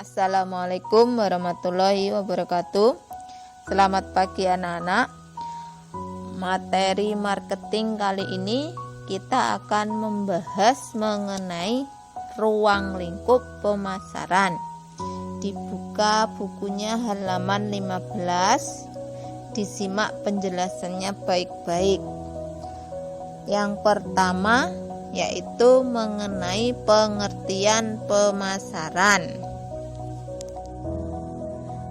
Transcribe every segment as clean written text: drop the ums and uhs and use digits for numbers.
Assalamualaikum warahmatullahi wabarakatuh. Selamat pagi anak-anak. Materi marketing kali ini kita akan membahas mengenai ruang lingkup pemasaran. Dibuka bukunya halaman 15. Disimak penjelasannya baik-baik. Yang pertama yaitu mengenai pengertian pemasaran.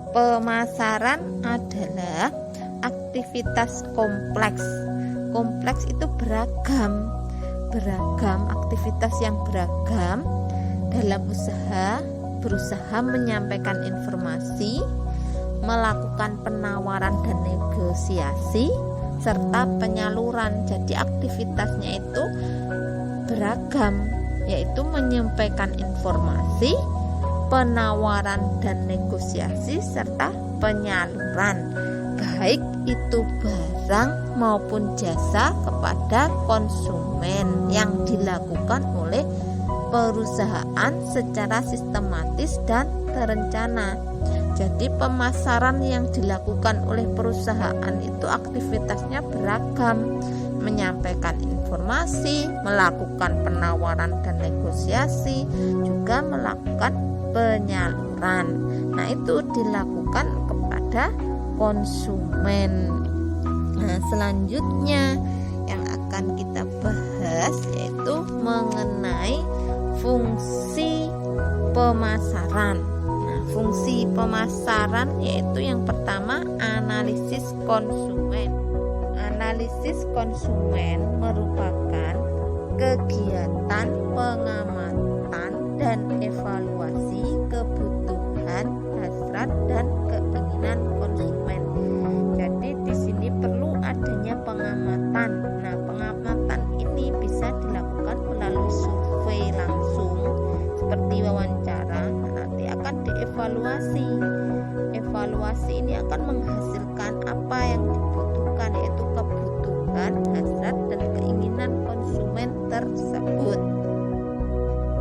Pemasaran adalah aktivitas kompleks. Kompleks itu beragam aktivitas yang beragam dalam berusaha menyampaikan informasi, melakukan penawaran dan negosiasi, serta penyaluran. Jadi aktivitasnya itu beragam, yaitu menyampaikan informasi, penawaran dan negosiasi, serta penyaluran, baik itu barang maupun jasa kepada konsumen, yang dilakukan oleh perusahaan secara sistematis dan terencana. Jadi pemasaran yang dilakukan oleh perusahaan itu aktivitasnya beragam, menyampaikan informasi, melakukan penawaran dan negosiasi, juga melakukan penyaluran. Nah, itu dilakukan kepada konsumen. Nah, selanjutnya yang akan kita bahas yaitu mengenai fungsi pemasaran. Nah, fungsi pemasaran yaitu yang pertama analisis konsumen. Analisis konsumen merupakan kegiatan pengamatan dan evaluasi kebutuhan, hasrat dan keinginan konsumen. Jadi di sini perlu adanya pengamatan. Nah, pengamatan ini bisa dilakukan melalui survei langsung seperti wawancara. Nanti akan dievaluasi. Evaluasi ini akan menghasilkan apa yang dibutuhkan, yaitu kebutuhan, hasrat dan keinginan konsumen tersebut.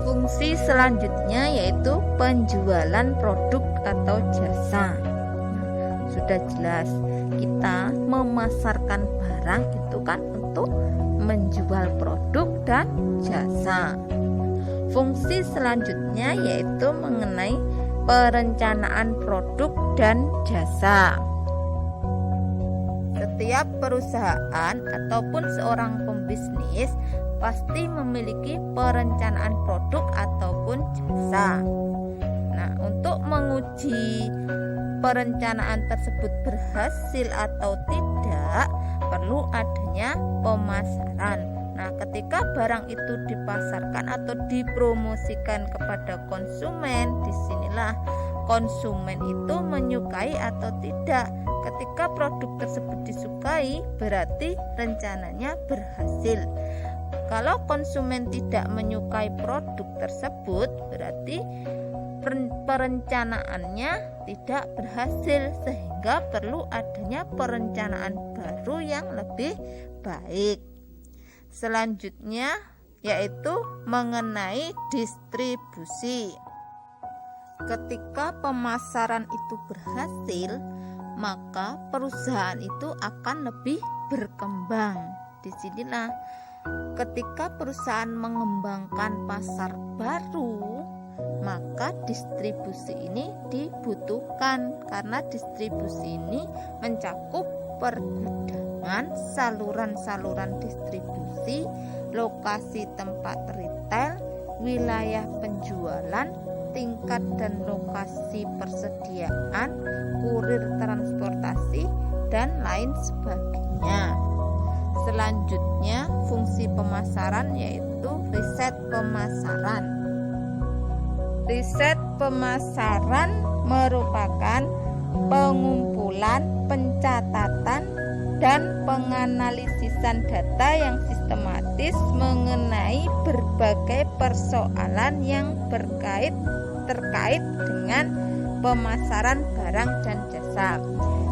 Fungsi selanjutnya yaitu penjualan produk atau jasa. Sudah jelas, kita memasarkan barang itu kan untuk menjual produk dan jasa. Fungsi selanjutnya yaitu mengenai perencanaan produk dan jasa. Setiap perusahaan ataupun seorang pembisnis pasti memiliki perencanaan produk ataupun jasa. Nah, untuk menguji perencanaan tersebut berhasil atau tidak, perlu adanya pemasaran. Nah, ketika barang itu dipasarkan atau dipromosikan kepada konsumen, disinilah konsumen itu menyukai atau tidak. Ketika produk tersebut disukai, berarti rencananya berhasil. Kalau konsumen tidak menyukai produk tersebut, berarti perencanaannya tidak berhasil, sehingga perlu adanya perencanaan baru yang lebih baik. Selanjutnya yaitu mengenai distribusi. Ketika pemasaran itu berhasil, maka perusahaan itu akan lebih berkembang. Disinilah ketika perusahaan mengembangkan pasar baru, maka distribusi ini dibutuhkan, karena distribusi ini mencakup pergudangan, saluran-saluran distribusi, lokasi tempat retail, wilayah penjualan, tingkat dan lokasi persediaan, kurir transportasi, dan lain sebagainya. Selanjutnya, fungsi pemasaran yaitu riset pemasaran. Riset pemasaran merupakan pengumpulan, pencatatan, dan penganalisisan data yang sistematis mengenai berbagai persoalan yang terkait dengan pemasaran barang dan jasa.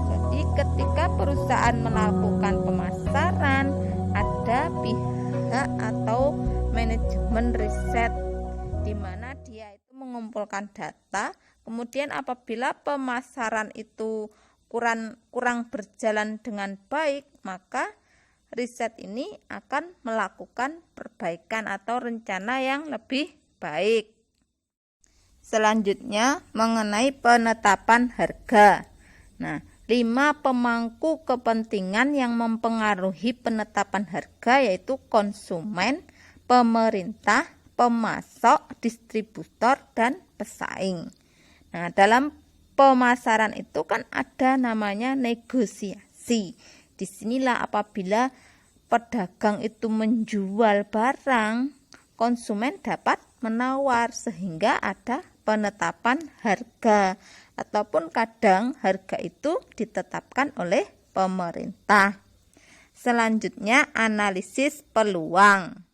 Jadi ketika perusahaan melakukan pemasaran, ada pihak atau manajemen riset di mana dia itu mengumpulkan data Kemudian apabila pemasaran itu kurang berjalan dengan baik, maka riset ini akan melakukan perbaikan atau rencana yang lebih baik. Selanjutnya mengenai penetapan harga. Nah, 5 pemangku kepentingan yang mempengaruhi penetapan harga yaitu konsumen, pemerintah, pemasok, distributor, dan pesaing. Nah, dalam pemasaran itu kan ada namanya negosiasi. Disinilah apabila pedagang itu menjual barang, konsumen dapat menawar sehingga ada penetapan harga, ataupun kadang harga itu ditetapkan oleh pemerintah. Selanjutnya analisis peluang.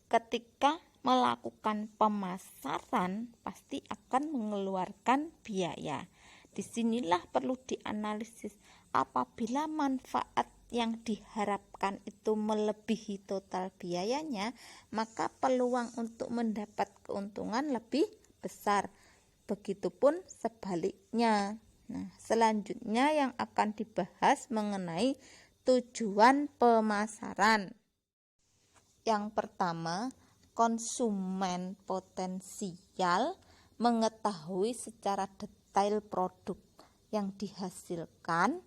Ketika melakukan pemasaran pasti akan mengeluarkan biaya. Disinilah perlu dianalisis. Apabila manfaat yang diharapkan itu melebihi total biayanya, maka peluang untuk mendapat keuntungan lebih besar. Begitupun sebaliknya. Nah, selanjutnya yang akan dibahas mengenai tujuan pemasaran. Yang pertama, konsumen potensial mengetahui secara detail produk yang dihasilkan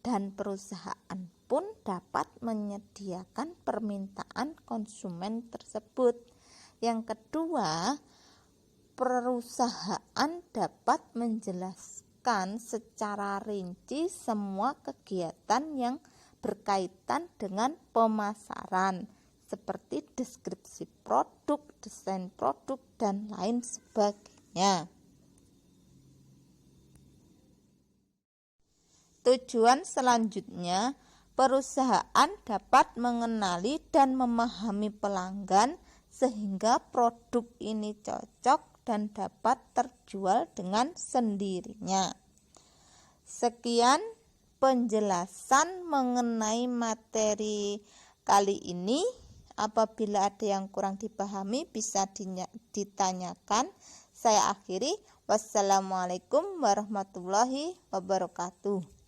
dan perusahaan pun dapat menyediakan permintaan konsumen tersebut. Yang kedua, perusahaan dapat menjelaskan secara rinci semua kegiatan yang berkaitan dengan pemasaran, seperti deskripsi produk, desain produk, dan lain sebagainya. Tujuan selanjutnya, perusahaan dapat mengenali dan memahami pelanggan sehingga produk ini cocok dan dapat terjual dengan sendirinya. Sekian penjelasan mengenai materi kali ini. Apabila ada yang kurang dipahami bisa ditanyakan. Saya akhiri. Wassalamualaikum warahmatullahi wabarakatuh.